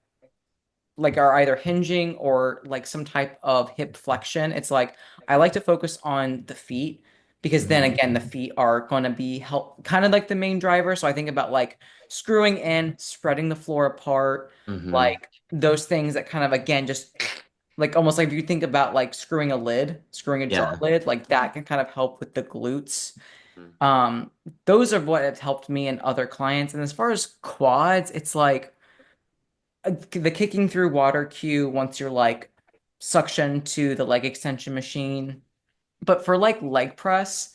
are either hinging or like some type of hip flexion. It's like I like to focus on the feet because then Hmm. again the feet are going to be help kind of like the main driver. So I think about like screwing in, spreading the floor apart, Hmm. like those things that kind of again just like almost like if you think about like screwing a lid, screwing a jar Yeah. lid, like that can kind of help with the glutes. Um, those are what have helped me and other clients. And as far as quads, it's like the kicking through water cue once you're like suction to the leg extension machine. But for like leg press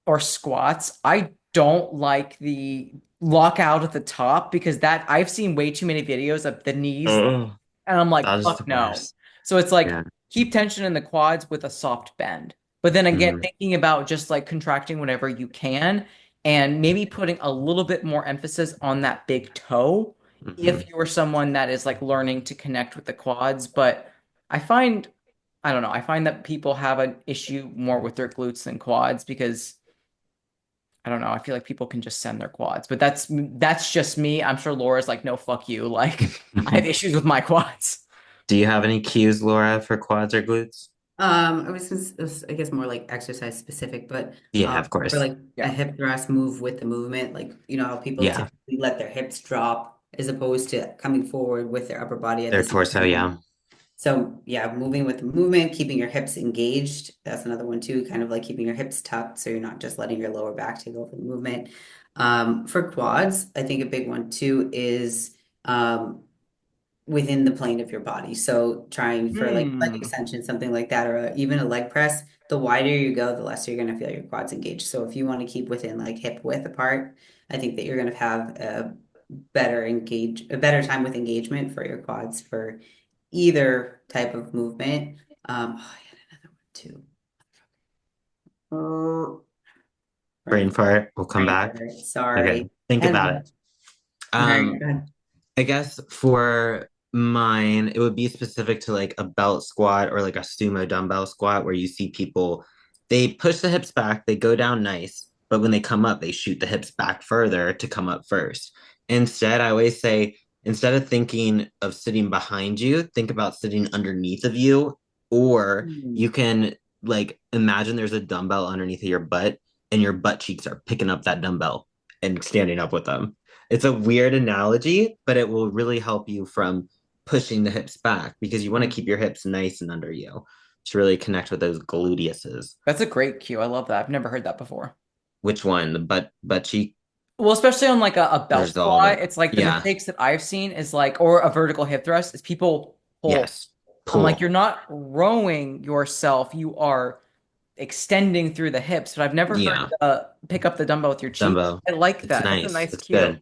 or squats, I don't like the lockout at the top because that I've seen way too many videos of the knees Oh, and I'm like, that is fuck the no. worst. So it's like Yeah. keep tension in the quads with a soft bend. But then again, Hmm. thinking about just like contracting whenever you can and maybe putting a little bit more emphasis on that big toe Hmm. if you're someone that is like learning to connect with the quads. But I find, I don't know, I find that people have an issue more with their glutes than quads because I don't know, I feel like people can just send their quads. But that's just me. I'm sure Laura's like, no, fuck you. Like I have issues with my quads. Do you have any cues, Laura, for quads or glutes? It was, I guess more like exercise specific, but Yeah, of for course. like a Yeah. hip thrust move with the movement, like you know how people Yeah. typically let their hips drop as opposed to coming forward with their upper body at the Their same torso, time. yeah. So yeah, moving with the movement, keeping your hips engaged. That's another one too, kind of like keeping your hips tucked so you're not just letting your lower back take over the movement. For quads, I think a big one too is within the plane of your body. So trying for like leg Hmm. extension, something like that, or even a leg press, the wider you go, the less you're going to feel your quads engaged. So if you want to keep within like hip width apart, I think that you're going to have a better time with engagement for your quads for either type of movement. Oh, I had another one too. Brain fart. We'll come Brain back. fart. Okay. Sorry. Think And about it. all right, Um, go ahead. I guess for mine, it would be specific to like a belt squat or like a sumo dumbbell squat where you see people, they push the hips back, they go down nice, but when they come up, they shoot the hips back further to come up first. Instead, I always say, instead of thinking of sitting behind you, think about sitting underneath of you, or Hmm. you can like imagine there's a dumbbell underneath of your butt and your butt cheeks are picking up that dumbbell and standing up with them. It's a weird analogy, but it will really help you from pushing the hips back because you want to keep your hips nice and under you to really connect with those gluteuses. That's a great cue. I love that. I've never heard that before. Which one? The butt cheek? Well, especially on like a belt There's all of squat, it. it's like the Yeah. mistakes that I've seen is like, or a vertical hip thrust is people pull. Yes. I'm like, you're Pull. not rowing yourself, you are extending through the hips, but I've never heard Yeah. pick up the dumbbell with your cheeks. Dumbo. I like It's that. That's a nice. nice It's cue. good.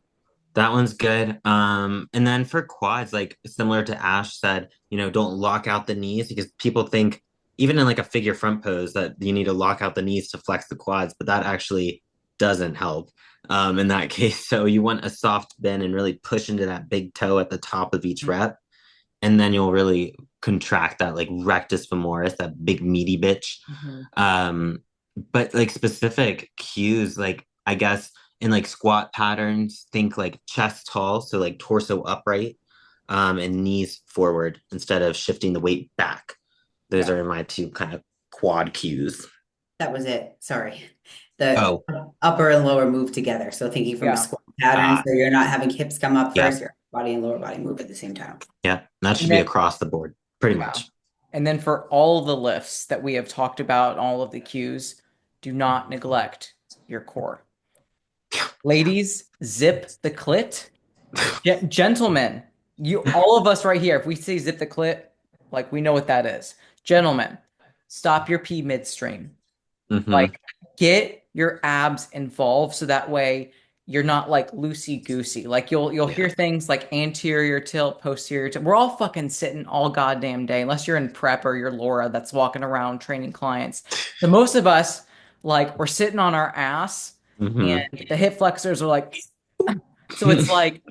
That one's good. And then for quads, like similar to Ash said, don't lock out the knees because people think even in like a figure front pose that you need to lock out the knees to flex the quads, but that actually doesn't help in that case. So you want a soft bend and really push into that big toe at the top of each rep, and then you'll really contract that like rectus femoris, that big meaty bitch. Mhm. But like specific cues, like I guess in like squat patterns, think like chest tall, so like torso upright, and knees forward instead of shifting the weight back. Those Yeah. are my two kind of quad cues. That was it. Sorry. The Oh, upper and lower move together. So thinking from a Yeah. squat pattern, uh, so you're not having hips come up yeah, first, your body and lower body move at the same time. yeah. That And should be then across the board, pretty yeah. much. And then for all the lifts that we have talked about, all of the cues, do not neglect your core. Ladies, zip the clit. Gentlemen, you all of us right here, if we say zip the clit, like we know what that is. Gentlemen, stop your pee midstream. Mm-hmm. Like get your abs involved so that way you're not like loosey goosey. Like you'll Yeah. hear things like anterior tilt, posterior tilt. We're all fucking sitting all goddamn day, unless you're in prep or you're Laura that's walking around training clients. The most of us, like, we're sitting on our ass Mm-hmm. and the hip flexors are like, so it's like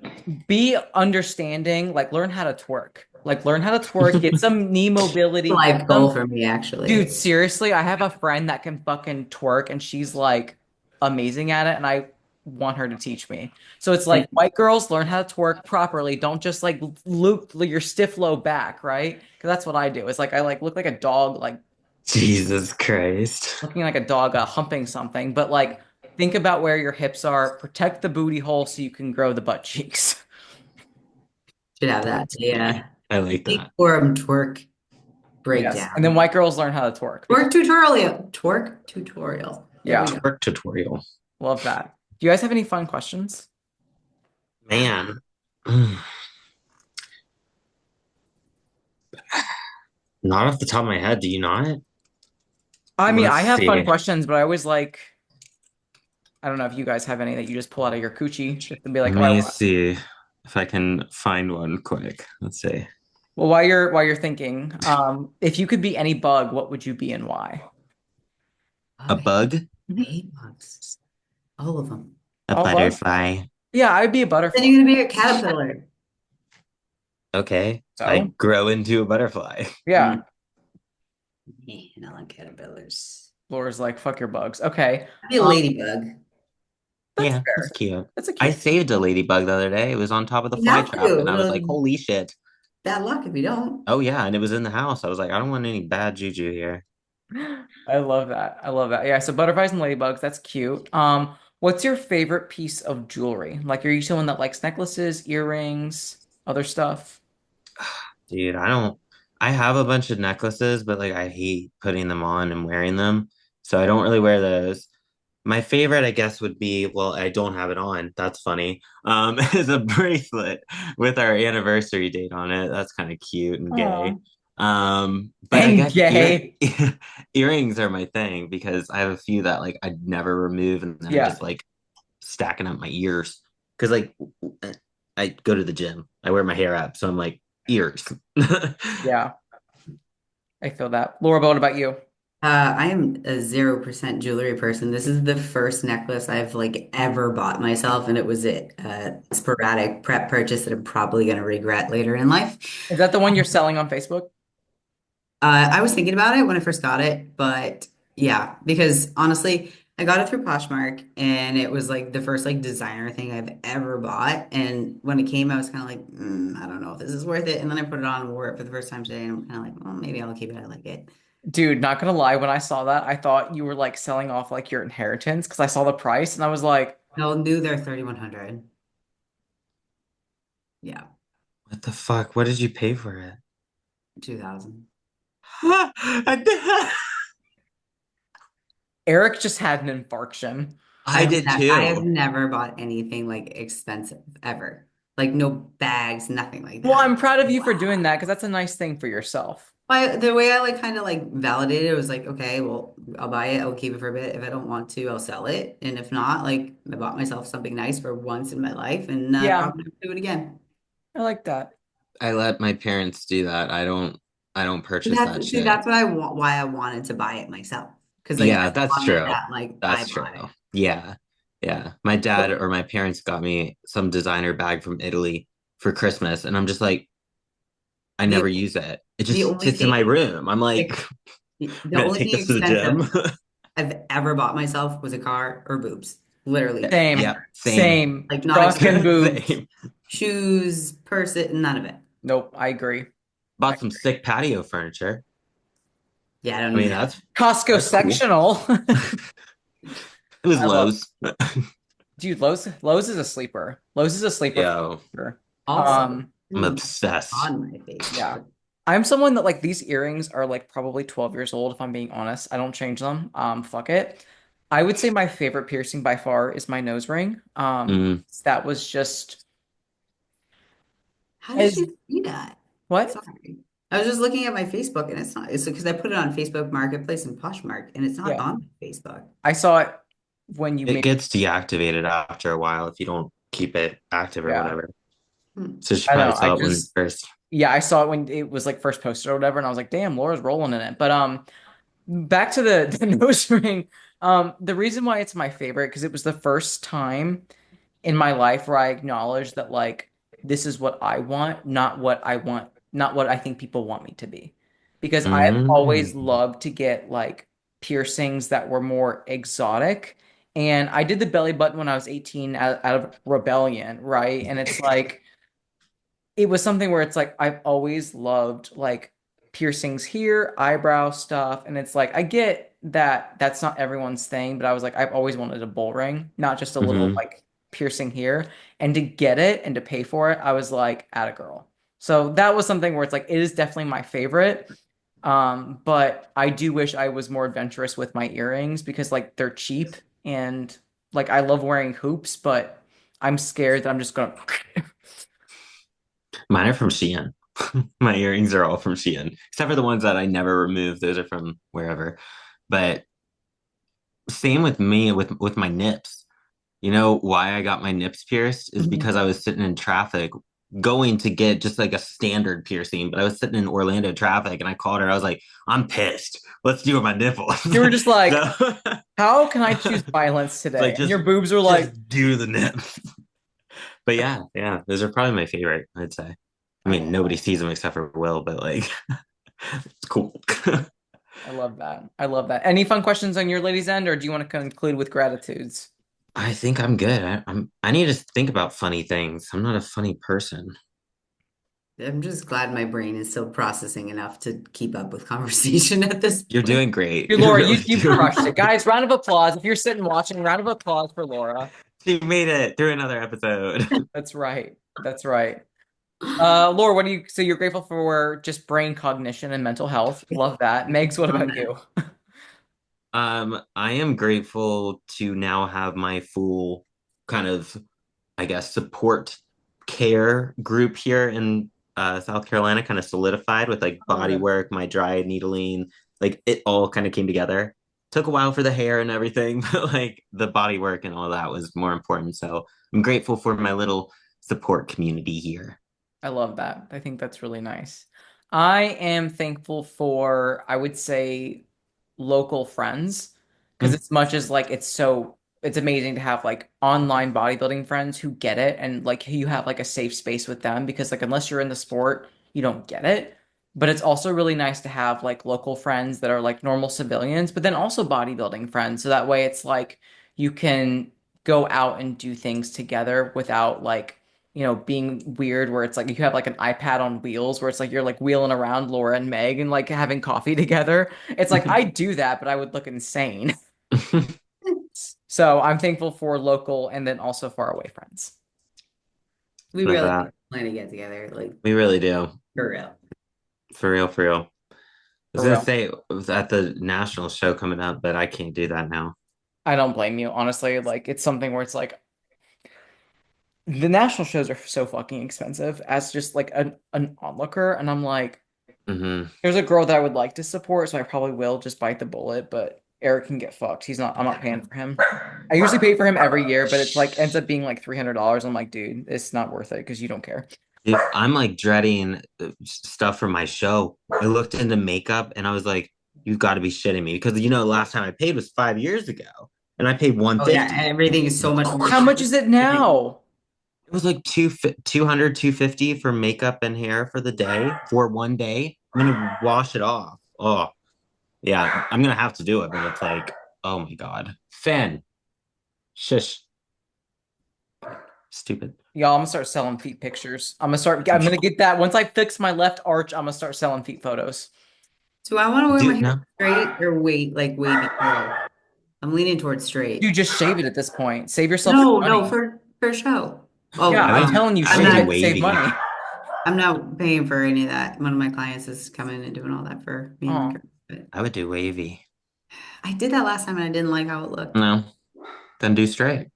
be understanding, like learn how to twerk. Like learn how to twerk, get some knee mobility, get Life goal some for me, dude, actually. seriously, I have a friend that can fucking twerk and she's like amazing at it and I want her to teach me. So it's like white girls learn how to twerk properly. Don't just like loop your stiff low back, right? Because that's what I do. It's like I like look like a dog, like Jesus Christ. looking like a dog humping something. But like think about where your hips are, protect the booty hole so you can grow the butt cheeks. Should have that. That's Yeah. funny. I like Big that. forum twerk Yes. And then breakdown. white girls learn how to twerk because Twerk tutorial. Twerk tutorial. There we yeah, go. Twerk tutorial. love that. Do you guys have any fun questions? Man. Not off the top of my head, do you not? I mean, Let's I have fun see. questions, but I always like, I don't know if you guys have any that you just pull out of your coochie just to be Let like, oh, I me want. see if I can find one quick. Let's see. Well, while you're thinking, if you could be any bug, what would you be and why? A I bug? hate bugs. All of them. A All bugs? butterfly. Yeah, I'd be a Then butterfly. you're gonna be a caterpillar. Okay. I So, grow into a butterfly. yeah, And I like caterpillars. Laura's like, fuck your bugs. Okay, I'd be a um, ladybug. that's Yeah, that's fair. cute. That's a I cute. saved a ladybug the other day. It was on top of the You fly have trap, and I was to. like, holy shit. Bad luck if you don't. Oh, yeah. And it was in the house. I was like, I don't want any bad juju here. I love that. I love that. Yeah, so butterflies and ladybugs, that's cute. What's your favorite piece of jewelry? Like, are you someone that likes necklaces, earrings, other stuff? Dude, I have a bunch of necklaces, but like I hate putting them on and wearing them. So I don't really wear those. My favorite, I guess, would be, well, I don't have it on. That's funny. Is a bracelet with our anniversary date on it. That's kind of cute and gay. Oh. But I And guess gay. earrings are my thing because I have a few that like I'd never remove and then I Yeah. just like stacking up my ears. Because like I go to the gym. I wear my hair up, so I'm like ears. Yeah. I feel that. Laura, what about you? I am a 0% jewelry person. This is the first necklace I've like ever bought myself, and it was a sporadic prep purchase that I'm probably gonna regret later in life. Is that the one you're selling on Facebook? I was thinking about it when I first got it, but yeah, because honestly, I got it through Poshmark, and it was like the first like designer thing I've ever bought. And when it came, I was kind of like, I don't know if this is worth it. And then I put it on and wore it for the first time today, and I'm kind of like, well, maybe I'll keep it. I like it. Dude, not gonna lie, when I saw that, I thought you were like selling off like your inheritance because I saw the price and I was like, No, new they're 3,100. Yeah, What the fuck? What did you pay for it? 2,000. Eric just had an infarction. I did I have too. never bought anything like expensive ever. Like no bags, nothing like Well, that. I'm proud of you for doing Wow. that because that's a nice thing for yourself. The way I like kind of like validated it was like, okay, well, I'll buy it, I'll keep it for a bit. If I don't want to, I'll sell it. And if not, like I bought myself something nice for once in my life and Yeah, probably never do it again. I like that. I let my parents do that. I don't purchase that See, shit. that's what I want, why I wanted to buy it myself. Because like Yeah, I that's want it true. that like I That's true. bought it. Yeah. Yeah. My dad or my parents got me some designer bag from Italy for Christmas, and I'm just like, I The never use it. It the just only sits in my thing room. I'm like, like I'm the gonna only take thing this to the gym. expensive I've ever bought myself was a car or boobs. Literally Same, Yeah, ever. same. same. Like not Trust and expensive. boobs. Same. Shoes, purse, none of it. Nope, I agree. I Bought some agree. sick patio furniture. Yeah, I don't I need mean, that. Costco that's cool. sectional. It was I love, Lowe's. dude, Lowe's is a sleeper. Lowe's is a sleeper for Yo, sure. Also, Um, I'm mm, obsessed. on my face. yeah. I'm someone that like these earrings are like probably 12 years old if I'm being honest. I don't change them. Fuck it. I would say my favorite piercing by far is my nose ring. Mm. That was just How did as you see that? what? Sorry. I was just looking at my Facebook and it's not, it's because I put it on Facebook Marketplace and Poshmark and it's not Yeah. on my Facebook. I saw it when you It made gets deactivated after a while if you don't keep it active or yeah. whatever. Hmm. So you should I probably know. I sell it when just first. yeah, I saw it when it was like first posted or whatever, and I was like, damn, Laura's rolling in it. But back to the, the nose ring. The reason why it's my favorite because it was the first time in my life where I acknowledge that like this is what I want, not what I want, not what I think people want me to be. Because I've always Mm. loved to get like piercings that were more exotic. And I did the belly button when I was 18 out of rebellion, right? And it's like it was something where it's like I've always loved like piercings here, eyebrow stuff, and it's like I get that that's not everyone's thing, but I was like I've always wanted a bull ring, not just a little Hmm. like piercing here. And to get it and to pay for it, I was like at a girl. So that was something where it's like it is definitely my favorite. But I do wish I was more adventurous with my earrings because like they're cheap and like I love wearing hoops, but I'm scared that I'm just gonna Mine are from Shein. My earrings are all from Shein, except for the ones that I never remove. Those are from wherever. But same with me with my nips. You know why I got my nips pierced is because I was sitting in traffic going to get just like a standard piercing, but I was sitting in Orlando traffic and I called her. I was like, I'm pissed. Let's do it with my nipples. You were just like, So how can I choose violence it's like today? And your boobs are like, just do the nips. But yeah, yeah, those are probably my favorite, I'd say. I I mean, love nobody that. sees them except for Will, but like it's cool. I love that. I love that. Any fun questions on your ladies' end, or do you want to conclude with gratitudes? I think I'm good. I need to think about funny things. I'm not a funny person. I'm just glad my brain is still processing enough to keep up with conversation at this You're point. doing great. Hey, You're Laura, really you doing crushed it. Guys, round of applause. If you're sitting watching, round of applause for Laura. She made it through another episode. That's right. That's right. Laura, what do you so you're grateful for just brain cognition and mental health. Love that. Megs, what about you? I am grateful to now have my full kind of, I guess, support care group here in South Carolina kind of solidified with like Oh, body good. work, my dry needling, like it all kind of came together. Took a while for the hair and everything, but like the body work and all that was more important. So I'm grateful for my little support community here. I love that. I think that's really nice. I am thankful for, I would say, local friends because Mm. as much as like it's amazing to have like online bodybuilding friends who get it and like you have like a safe space with them because like unless you're in the sport, you don't get it. But it's also really nice to have like local friends that are like normal civilians, but then also bodybuilding friends. So that way it's like you can go out and do things together without like being weird where it's like you have like an iPad on wheels where it's like you're like wheeling around Laura and Meg and like having coffee together. It's like I do that, but I would look insane. So I'm thankful for local and then also far away friends. We Love really that. plan to get together, like We really do. for real. For real, for real. I was For gonna real. say it was at the national show coming up, but I can't do that now. I don't blame you, honestly. Like it's something where it's like the national shows are so fucking expensive as just like an onlooker, and I'm like, Hmm. there's a girl that I would like to support, so I probably will just bite the bullet, but Eric can get fucked. I'm not paying for him. I usually pay for him every year, but it's like ends up being like $300. I'm like, dude, it's not worth it because you don't care. Dude, I'm like dreading stuff for my show. I looked into makeup and I was like, "You got to be shitting me!" Because the last time I paid was 5 years ago, and I paid Oh yeah, 150. everything is so much more How much is it expensive. now? It was like 200, 250 for makeup and hair for the day for one day. I'm gonna wash it off. Oh, yeah, I'm gonna have to do it, but it's like, oh my God. Finn, shush, stupid. Y'all, I'm gonna start selling feet pictures. I'm gonna get that once I fix my left arch, I'm gonna start selling feet photos. Do I want to wear my Dude, hair no. straight or wavy curl? I'm leaning towards You straight. just shave it at this point. Save yourself some No, money. for show. Oh, Yeah, I'm telling you, I I'm would shave do it not to save wavy. money. I'm not paying for any of that. One of my clients is coming and doing all that for me and my Oh, girl. But I would do wavy. I did that last time and I didn't like how it looked. No, then do straight.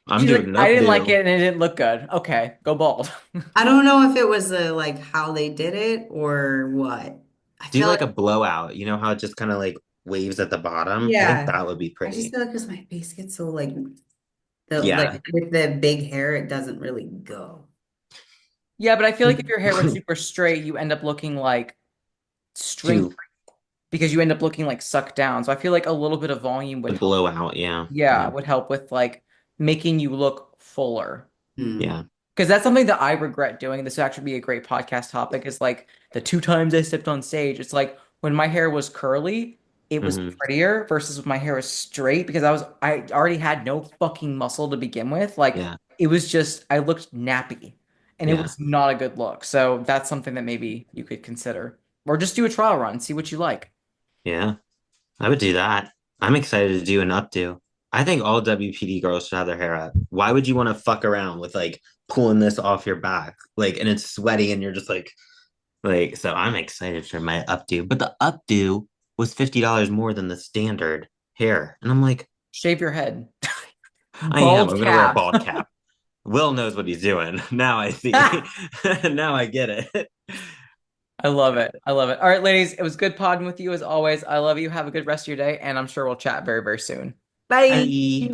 I'm she's doing like, an I didn't like updo. it and it didn't look good. Okay, go bald. I don't know if it was like how they did it or what. I Do feel like a like, blowout. You know how it just kind of like waves at the bottom? I think yeah, that would be I just pretty. feel like because my face gets so like the Yeah, with the big hair, it doesn't really go. Yeah, but I feel like if your hair was super straight, you end up looking like string to because you end up looking like sucked down. So I feel like a little bit of volume the would help. blowout. Yeah, Yeah, yeah, would help with like making you look fuller. Hmm. yeah, Because that's something that I regret doing. This would actually be a great podcast topic is like the two times I stepped on stage. It's like when my hair was curly, it was hmm, prettier versus when my hair was straight because I already had no fucking muscle to begin with. Like yeah, it was just I looked nappy and it yeah, was not a good look. So that's something that maybe you could consider. Or just do a trial run, see what you like. yeah. I would do that. I'm excited to do an updo. I think all WPD girls should have their hair up. Why would you want to fuck around with like pulling this off your back, like, and it's sweaty, and you're just like. So I'm excited for my updo, but the updo was $50 more than the standard hair, and I'm like, Shave your head. I am. Bald I'm gonna wear a cap. bald cap. Will knows what he's doing. Now I see. Now I get it. I love it. I love it. All right, ladies, it was good podding with you as always. I love you. Have a good rest of your day, and I'm sure we'll chat very, very soon. Bye. Bye.